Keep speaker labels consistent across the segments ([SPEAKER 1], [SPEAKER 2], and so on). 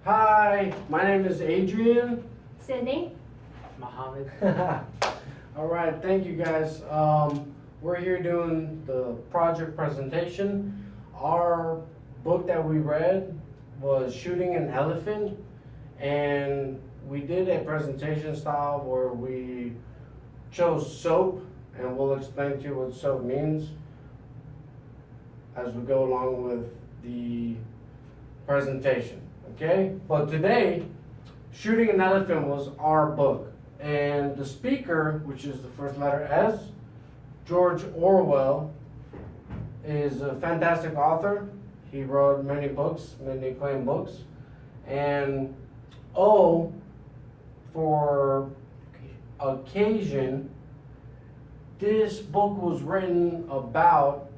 [SPEAKER 1] Hi, my name is Adrian.
[SPEAKER 2] Sydney.
[SPEAKER 3] Muhammad.
[SPEAKER 1] All right, thank you guys. We're here doing the project presentation. Our book that we read was Shooting an Elephant, and we did a presentation style where we chose soap, and we'll explain to you what soap means as we go along with the presentation. Okay? But today, Shooting an Elephant was our book. And the speaker, which is the first letter S, George Orwell, is a fantastic author. He wrote many books, many acclaimed books. And O, for occasion, this book was written about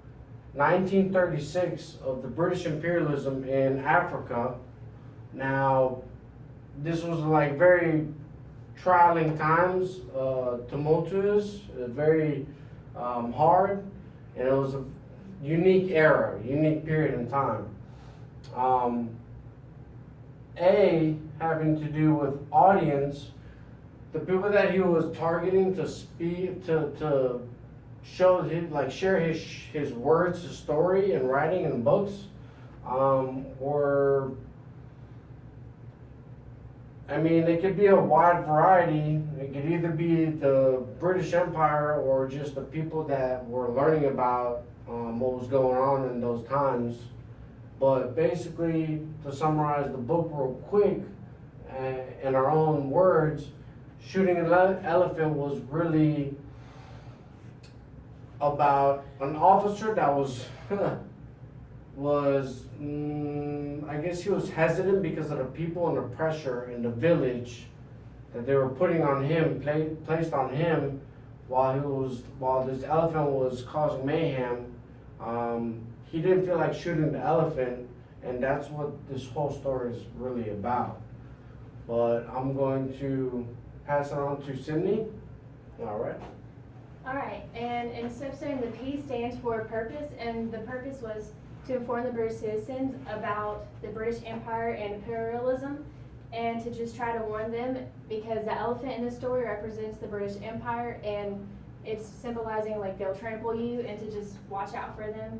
[SPEAKER 1] 1936 of the British imperialism in Africa. Now, this was like very trialing times, tumultuous, very hard, and it was a unique era, unique period in time. A, having to do with audience, the people that he was targeting to speak, to show his, like share his words, his story and writing and books, were, I mean, it could be a wide variety. It could either be the British Empire or just the people that were learning about what was going on in those times. But basically, to summarize the book real quick, in our own words, Shooting an Elephant was really about an officer that was I guess he was hesitant because of the people and the pressure in the village that they were putting on him, placed on him while this elephant was causing mayhem. He didn't feel like shooting the elephant, and that's what this whole story is really about. But I'm going to pass it on to Sydney. All right.
[SPEAKER 2] Alright, and in Soapstone, the P stands for purpose, and the purpose was to inform the British citizens about the British Empire and imperialism, and to just try to warn them, because the elephant in the story represents the British Empire, and it's symbolizing like they'll trample you, and to just watch out for them.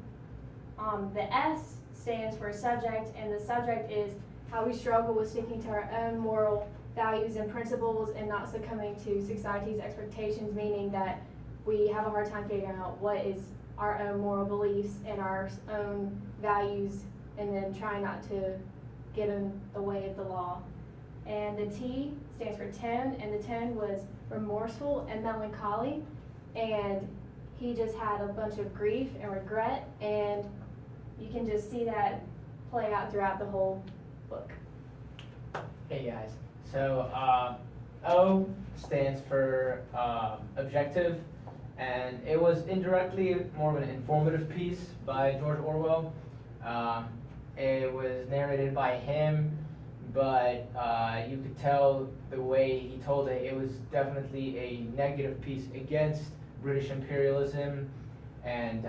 [SPEAKER 2] The S stands for subject, and the subject is how we struggle with sticking to our own moral values and principles and not succumbing to society's expectations, meaning that we have a hard time figuring out what is our own moral beliefs and our own values, and then try not to get in the way of the law. And the T stands for tone, and the tone was remorseful and melancholy, and he just had a bunch of grief and regret, and you can just see that play out throughout the whole book.
[SPEAKER 3] Hey guys. So O stands for objective, and it was indirectly more of an informative piece by George Orwell. It was narrated by him, but you could tell the way he told it, it was definitely a negative piece against British imperialism, and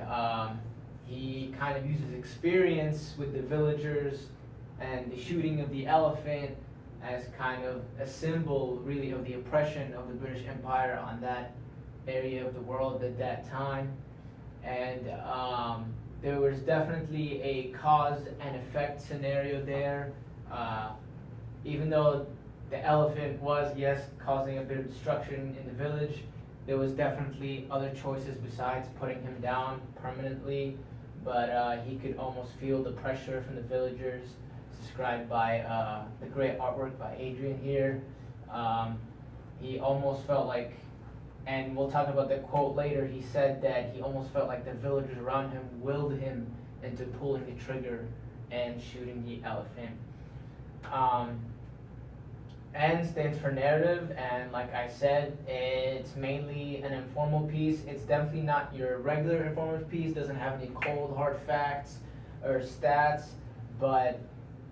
[SPEAKER 3] he kind of uses experience with the villagers and the shooting of the elephant as kind of a symbol really of the oppression of the British Empire on that area of the world at that time. And there was definitely a cause and effect scenario there. Even though the elephant was, yes, causing a bit of destruction in the village, there was definitely other choices besides putting him down permanently. But he could almost feel the pressure from the villagers, described by the great artwork by Adrian here. He almost felt like, and we'll talk about the quote later, he said that he almost felt like the villagers around him willed him into pulling the trigger and shooting the elephant. N stands for narrative, and like I said, it's mainly an informal piece. It's definitely not your regular informative piece, doesn't have any cold hard facts or stats, but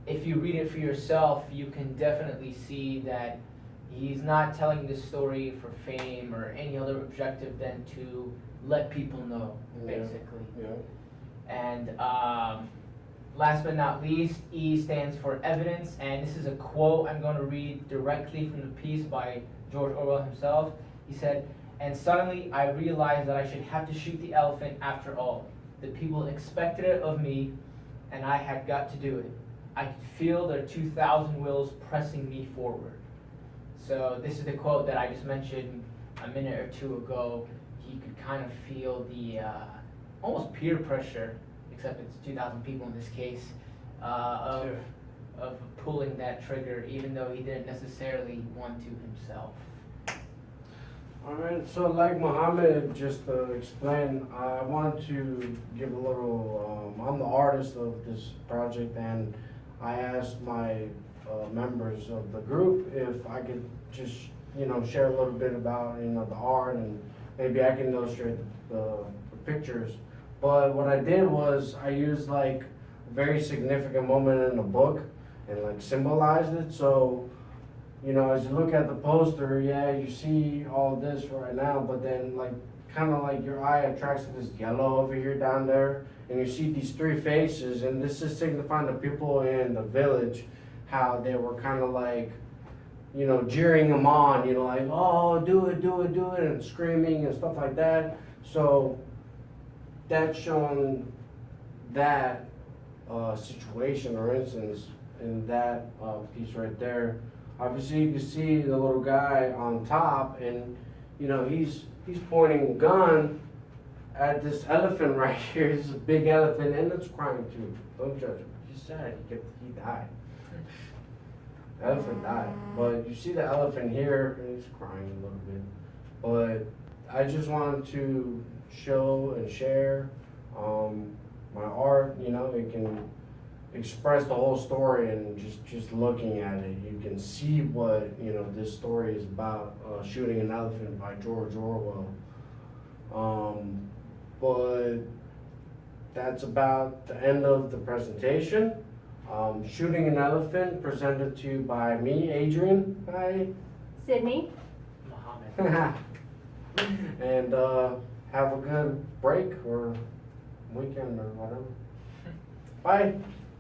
[SPEAKER 3] if you read it for yourself, you can definitely see that he's not telling this story for fame or any other objective than to let people know, basically.
[SPEAKER 1] Yeah.
[SPEAKER 3] And last but not least, E stands for evidence, and this is a quote I'm going to read directly from the piece by George Orwell himself. He said, "And suddenly I realized that I should have to shoot the elephant after all. The people expected it of me, and I had got to do it. I could feel their 2,000 wills pressing me forward." So this is the quote that I just mentioned a minute or two ago. He could kind of feel the almost peer pressure, except it's 2,000 people in this case, of pulling that trigger, even though he didn't necessarily want to himself.
[SPEAKER 1] Alright, so like Muhammad just explained, I want to give a little, I'm the artist of this project, and I asked my members of the group if I could just, share a little bit about, the art, and maybe I can illustrate the pictures. But what I did was I used like a very significant moment in the book and like symbolized it. So, as you look at the poster, yeah, you see all this right now, but then like kind of like your eye attracts to this yellow over here down there, and you see these three faces, and this is signifying the people in the village, how they were kind of like, jeering them on, like, oh, do it, do it, do it, and screaming and stuff like that. So that's showing that situation or instance in that piece right there. Obviously, you can see the little guy on top, and he's pointing a gun at this elephant right here. This is a big elephant, and it's crying too. Don't judge him. He's sad. He died. The elephant died, but you see the elephant here, and he's crying a little bit. But I just wanted to show and share my art. It can express the whole story, and just looking at it, you can see what this story is about. Shooting an Elephant by George Orwell. But that's about the end of the presentation. Shooting an Elephant presented to you by me, Adrian. Hi.
[SPEAKER 2] Sydney?
[SPEAKER 3] Muhammad.
[SPEAKER 1] And have a good break or weekend or whatever. Bye.